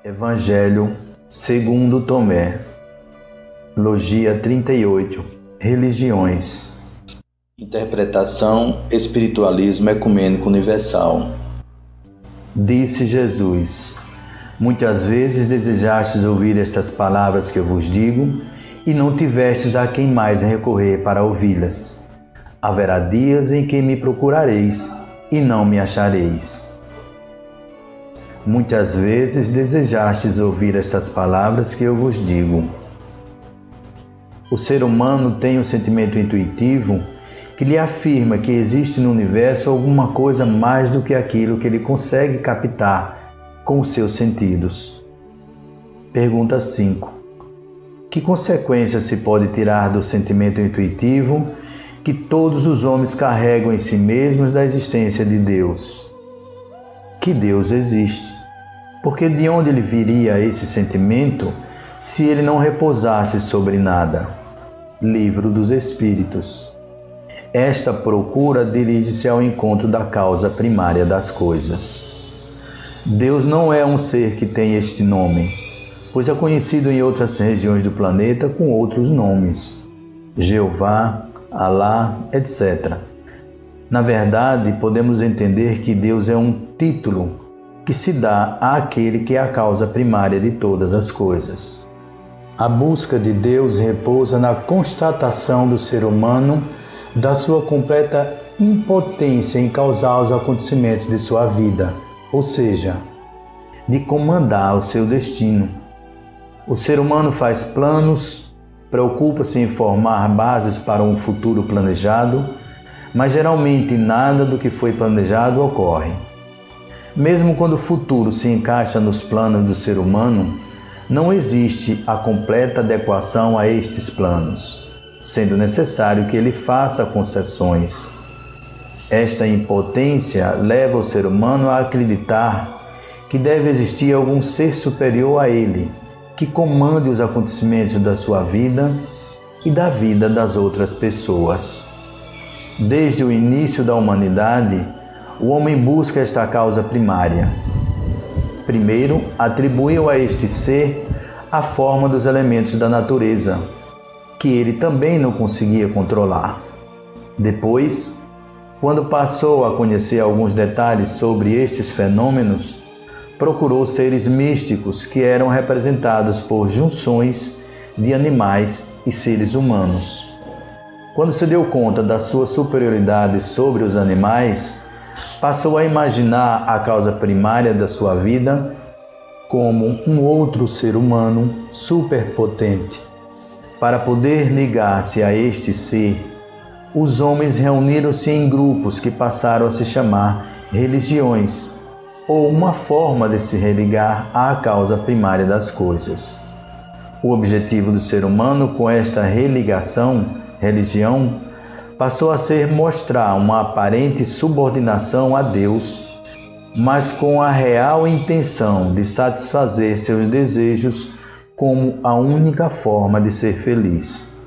Evangelho segundo Tomé. Logia 38. Religiões. Interpretação Espiritualismo Ecumênico Universal. Disse Jesus: muitas vezes desejastes ouvir estas palavras que eu vos digo, e não tivestes a quem mais recorrer para ouvi-las. Haverá dias em que me procurareis, e não me achareis. Muitas vezes desejastes ouvir estas palavras que eu vos digo. O ser humano tem um sentimento intuitivo que lhe afirma que existe no universo alguma coisa mais do que aquilo que ele consegue captar com os seus sentidos. Pergunta 5. Que consequências se pode tirar do sentimento intuitivo que todos os homens carregam em si mesmos da existência de Deus? Que Deus existe, porque de onde ele viria esse sentimento se ele não repousasse sobre nada? Livro dos Espíritos. Esta procura dirige-se ao encontro da causa primária das coisas. Deus não é um ser que tem este nome, pois é conhecido em outras regiões do planeta com outros nomes, Jeová, Alá, etc. Na verdade, podemos entender que Deus é um título que se dá àquele que é a causa primária de todas as coisas. A busca de Deus repousa na constatação do ser humano da sua completa impotência em causar os acontecimentos de sua vida, ou seja, de comandar o seu destino. O ser humano faz planos, preocupa-se em formar bases para um futuro planejado, mas geralmente nada do que foi planejado ocorre. Mesmo quando o futuro se encaixa nos planos do ser humano, não existe a completa adequação a estes planos, sendo necessário que ele faça concessões. Esta impotência leva o ser humano a acreditar que deve existir algum ser superior a ele, que comande os acontecimentos da sua vida e da vida das outras pessoas. Desde o início da humanidade, o homem busca esta causa primária. Primeiro, atribuiu a este ser a forma dos elementos da natureza, que ele também não conseguia controlar. Depois, quando passou a conhecer alguns detalhes sobre estes fenômenos, procurou seres místicos que eram representados por junções de animais e seres humanos. Quando se deu conta da sua superioridade sobre os animais, passou a imaginar a causa primária da sua vida como um outro ser humano superpotente. Para poder ligar-se a este ser, os homens reuniram-se em grupos que passaram a se chamar religiões, ou uma forma de se religar à causa primária das coisas. O objetivo do ser humano com esta religação, religião, passou a ser mostrar uma aparente subordinação a Deus, mas com a real intenção de satisfazer seus desejos como a única forma de ser feliz.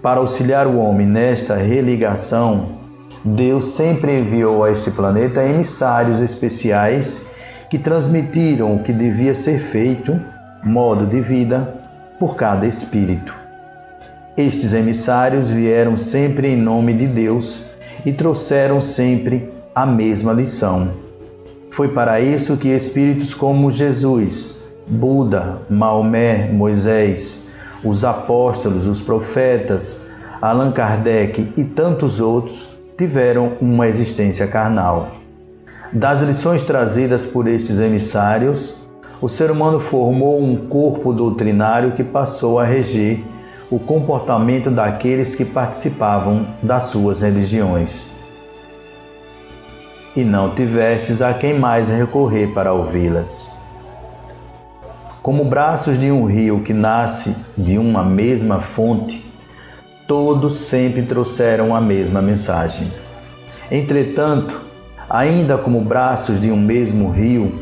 Para auxiliar o homem nesta religação, Deus sempre enviou a este planeta emissários especiais que transmitiram o que devia ser feito, modo de vida, por cada espírito. Estes emissários vieram sempre em nome de Deus e trouxeram sempre a mesma lição. Foi para isso que espíritos como Jesus, Buda, Maomé, Moisés, os apóstolos, os profetas, Allan Kardec e tantos outros tiveram uma existência carnal. Das lições trazidas por estes emissários, o ser humano formou um corpo doutrinário que passou a reger o comportamento daqueles que participavam das suas religiões. E não tivestes a quem mais recorrer para ouvi-las. Como braços de um rio que nasce de uma mesma fonte, todos sempre trouxeram a mesma mensagem. Entretanto, ainda como braços de um mesmo rio,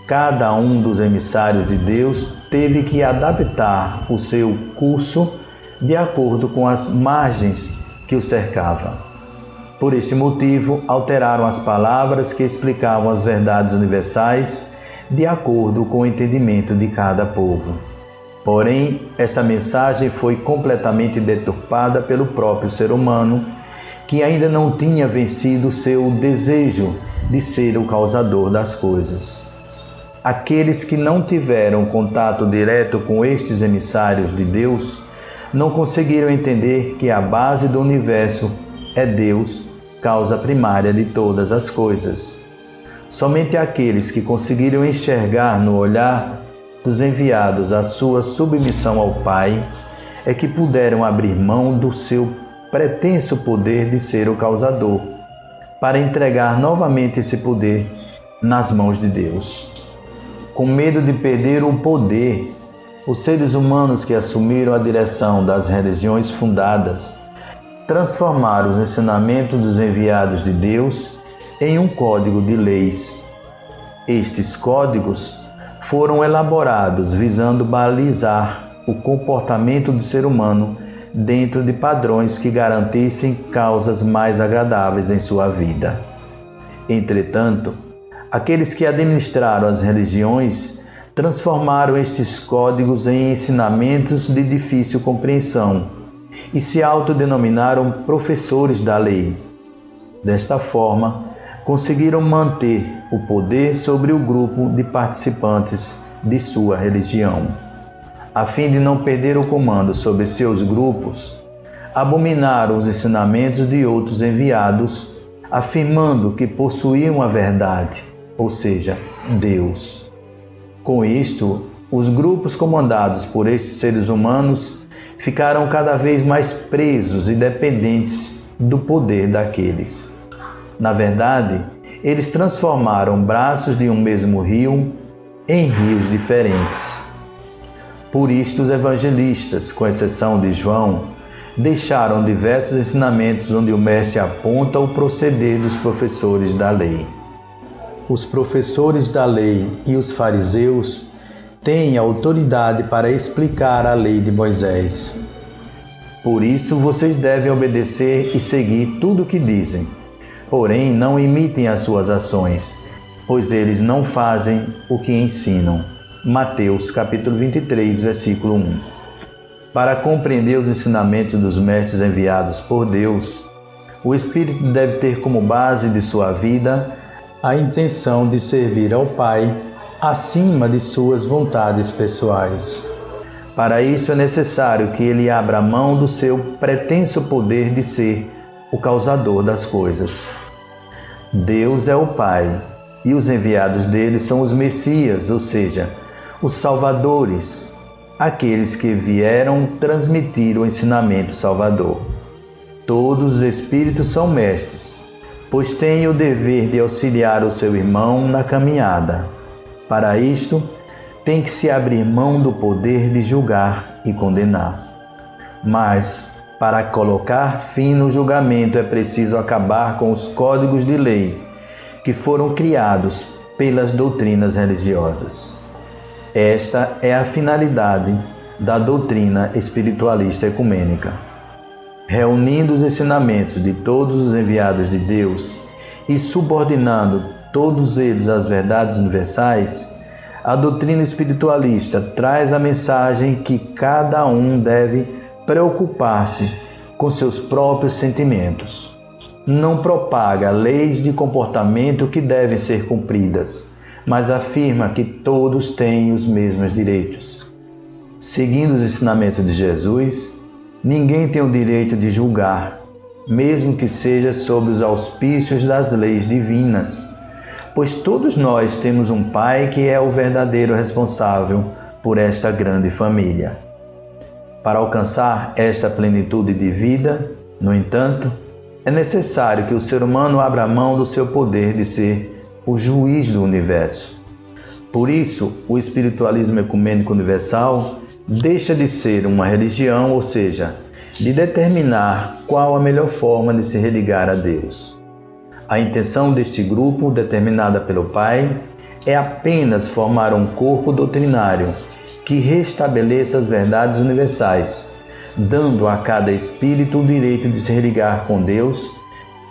cada um dos emissários de Deus teve que adaptar o seu curso de acordo com as margens que o cercavam. Por este motivo, alteraram as palavras que explicavam as verdades universais de acordo com o entendimento de cada povo. Porém, esta mensagem foi completamente deturpada pelo próprio ser humano, que ainda não tinha vencido seu desejo de ser o causador das coisas. Aqueles que não tiveram contato direto com estes emissários de Deus não conseguiram entender que a base do universo é Deus, causa primária de todas as coisas. Somente aqueles que conseguiram enxergar no olhar dos enviados a sua submissão ao Pai é que puderam abrir mão do seu pretenso poder de ser o causador, para entregar novamente esse poder nas mãos de Deus. Com medo de perder o poder, os seres humanos que assumiram a direção das religiões fundadas transformaram os ensinamentos dos enviados de Deus em um código de leis. Estes códigos foram elaborados visando balizar o comportamento do ser humano dentro de padrões que garantissem causas mais agradáveis em sua vida. Entretanto, aqueles que administraram as religiões transformaram estes códigos em ensinamentos de difícil compreensão e se autodenominaram professores da lei. Desta forma, conseguiram manter o poder sobre o grupo de participantes de sua religião. A fim de não perder o comando sobre seus grupos, abominaram os ensinamentos de outros enviados, afirmando que possuíam a verdade, ou seja, Deus. Com isto, os grupos comandados por estes seres humanos ficaram cada vez mais presos e dependentes do poder daqueles. Na verdade, eles transformaram braços de um mesmo rio em rios diferentes. Por isto, os evangelistas, com exceção de João, deixaram diversos ensinamentos onde o Mestre aponta o proceder dos professores da lei. Os professores da lei e os fariseus têm autoridade para explicar a lei de Moisés. Por isso, vocês devem obedecer e seguir tudo o que dizem. Porém, não imitem as suas ações, pois eles não fazem o que ensinam. Mateus capítulo 23, versículo 1. Para compreender os ensinamentos dos mestres enviados por Deus, o espírito deve ter como base de sua vida a intenção de servir ao Pai acima de suas vontades pessoais. Para isso é necessário que ele abra mão do seu pretenso poder de ser o causador das coisas. Deus é o Pai e os enviados dele são os Messias, ou seja, os salvadores, aqueles que vieram transmitir o ensinamento salvador. Todos os espíritos são mestres, pois têm o dever de auxiliar o seu irmão na caminhada. Para isto, tem que se abrir mão do poder de julgar e condenar. Mas, para colocar fim no julgamento, é preciso acabar com os códigos de lei que foram criados pelas doutrinas religiosas. Esta é a finalidade da doutrina espiritualista ecumênica. Reunindo os ensinamentos de todos os enviados de Deus e subordinando todos eles às verdades universais, a doutrina espiritualista traz a mensagem que cada um deve preocupar-se com seus próprios sentimentos. Não propaga leis de comportamento que devem ser cumpridas, mas afirma que todos têm os mesmos direitos. Seguindo os ensinamentos de Jesus, ninguém tem o direito de julgar, mesmo que seja sob os auspícios das leis divinas, pois todos nós temos um Pai que é o verdadeiro responsável por esta grande família. Para alcançar esta plenitude de vida, no entanto, é necessário que o ser humano abra mão do seu poder de ser o juiz do universo. Por isso, o espiritualismo ecumênico universal deixa de ser uma religião, ou seja, de determinar qual a melhor forma de se religar a Deus. A intenção deste grupo, determinada pelo Pai, é apenas formar um corpo doutrinário que restabeleça as verdades universais, dando a cada espírito o direito de se religar com Deus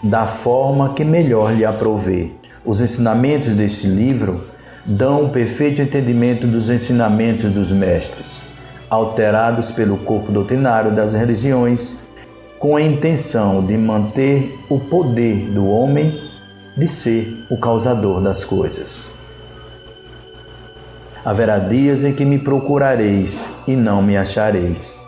da forma que melhor lhe aprouver. Os ensinamentos deste livro dão um perfeito entendimento dos ensinamentos dos mestres, alterados pelo corpo doutrinário das religiões, com a intenção de manter o poder do homem de ser o causador das coisas. Haverá dias em que me procurareis e não me achareis.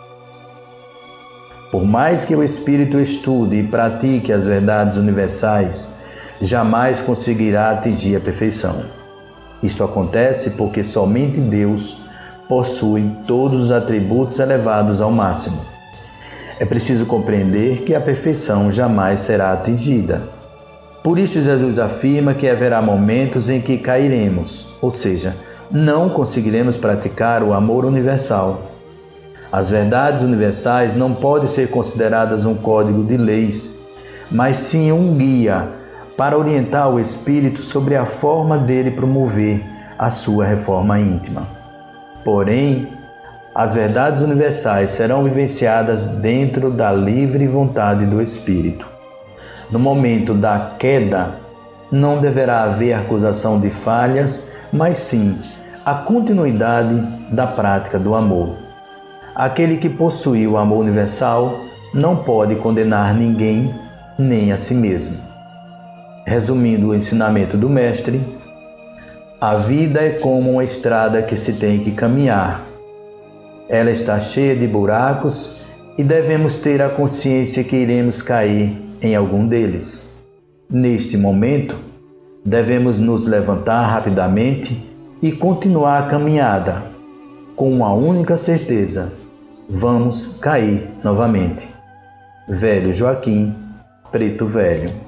Por mais que o espírito estude e pratique as verdades universais, jamais conseguirá atingir a perfeição. Isto acontece porque somente Deus possui todos os atributos elevados ao máximo. É preciso compreender que a perfeição jamais será atingida. Por isso Jesus afirma que haverá momentos em que cairemos, ou seja, não conseguiremos praticar o amor universal. As verdades universais não podem ser consideradas um código de leis, mas sim um guia para orientar o espírito sobre a forma dele promover a sua reforma íntima. Porém, as verdades universais serão vivenciadas dentro da livre vontade do espírito. No momento da queda, não deverá haver acusação de falhas, mas sim a continuidade da prática do amor. Aquele que possui o amor universal não pode condenar ninguém, nem a si mesmo. Resumindo o ensinamento do Mestre, a vida é como uma estrada que se tem que caminhar. Ela está cheia de buracos e devemos ter a consciência que iremos cair em algum deles. Neste momento, devemos nos levantar rapidamente e continuar a caminhada, com uma única certeza: vamos cair novamente. Velho Joaquim, Preto Velho.